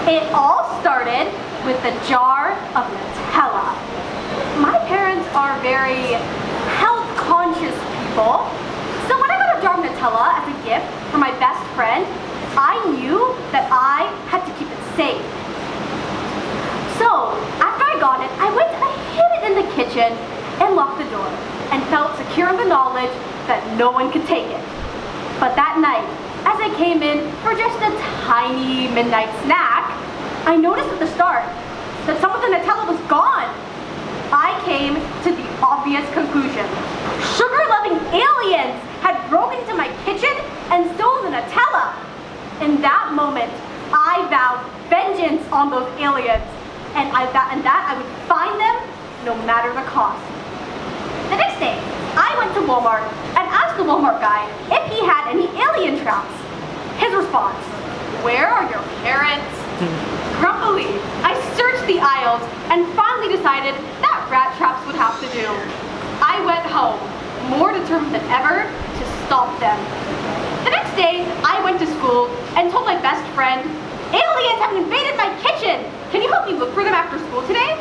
It all started with a jar of Nutella. My parents are very health-conscious people, so when I got a jar of Nutella as a gift for my best friend, I knew that I had to keep it safe. So, after I got it, I went and I hid it in the kitchen and locked the door, and felt secure in the knowledge that no one could take it. But that night, as I came in for just a tiny midnight snack, I noticed at the start that some of the Nutella was gone. I came to the obvious conclusion. Sugar-loving aliens had broken into my kitchen and stolen the Nutella. In that moment, I vowed vengeance on those aliens, and that I would find them no matter the cost. The next day, I went to Walmart and asked the Walmart guy if he had any alien traps. His response, "Where are your parents?" Grumpily, I searched the aisles and finally decided that rat traps would have to do. I went home, more determined than ever to stop them. The next day, I went to school and told my best friend, "Aliens have invaded my kitchen! Can you help me look for them after school today?"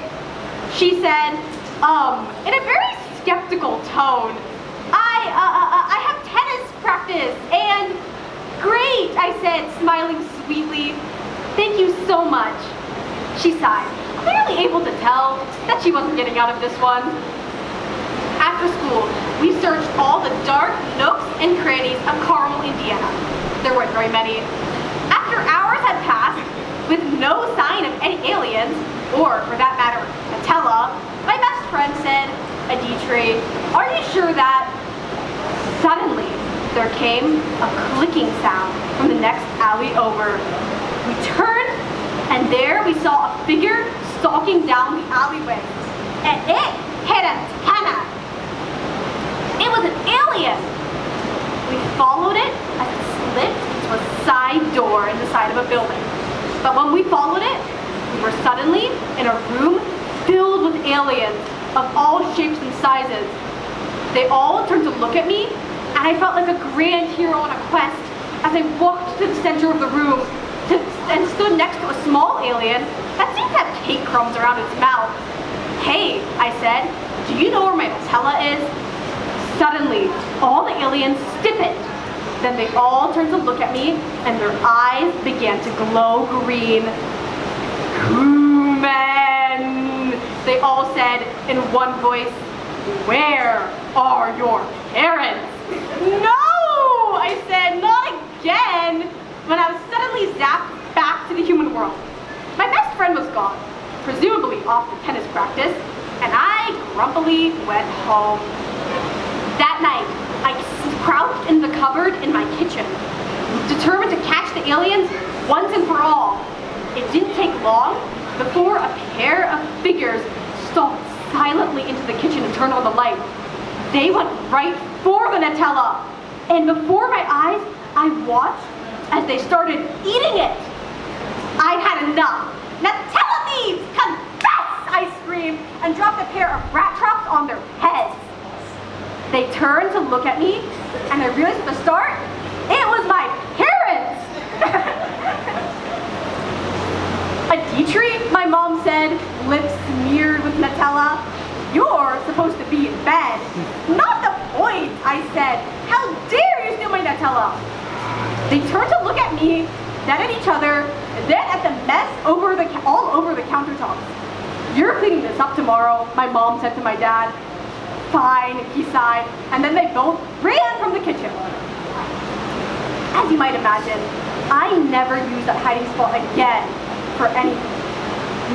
She said, in a very skeptical tone, I have tennis practice, and great, I said, smiling sweetly. "Thank you so much." She sighed, clearly able to tell that she wasn't getting out of this one. After school, we searched all the dark nooks and crannies of Carmel, Indiana. There weren't very many. After hours had passed, with no sign of any aliens, or for that matter, Nutella, my best friend said, "Adhitri, are you sure that?" Suddenly, there came a clicking sound from the next alley over. We turned, and there we saw a figure stalking down the alleyway, and it had an antenna. It was an alien. We followed it as it slipped into a side door in the side of a building. But when we followed it, we were suddenly in a room filled with aliens of all shapes and sizes. They all turned to look at me, and I felt like a grand hero on a quest as I walked to the center of the room and stood next to a small alien that seemed to have cake crumbs around its mouth. "Hey," I said, "do you know where my Nutella is?" Suddenly, all the aliens stiffened. Then they all turned to look at me, and their eyes began to glow green. "Human!" they all said in one voice. "Where are your parents?" "No!" I said, "not again!" When I was suddenly zapped back to the human world. My best friend was gone, presumably off to tennis practice, and I grumpily went home. That night, I crouched in the cupboard in my kitchen, determined to catch the aliens once and for all. It didn't take long before a pair of figures stalked silently into the kitchen and turned on the light. They went right for the Nutella, and before my eyes, I watched as they started eating it. I'd had enough. "Nutella thieves, confess!" I screamed, and dropped a pair of rat traps on their heads. They turned to look at me, and I realized at the start, it was my parents! "Adhitri," my mom said, lips smeared with Nutella, "you're supposed to be in bed." "Not the point," I said. "How dare you steal my Nutella?" They turned to look at me, then at each other, and then at the mess all over the countertops. "You're cleaning this up tomorrow," my mom said to my dad. "Fine," he sighed, and then they both ran from the kitchen. As you might imagine, I never used that hiding spot again for anything.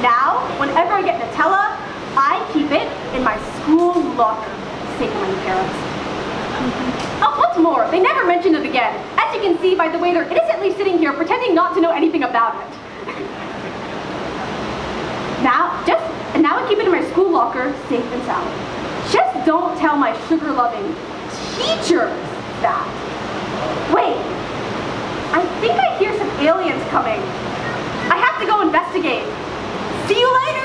Now, whenever I get Nutella, I keep it in my school locker, safe from my parents. Oh, what's more, they never mentioned it again, as you can see by the way they're innocently sitting here pretending not to know anything about it. Now I keep it in my school locker, safe and sound. Just don't tell my sugar-loving teachers that. Wait, I think I hear some aliens coming. I have to go investigate. See you later!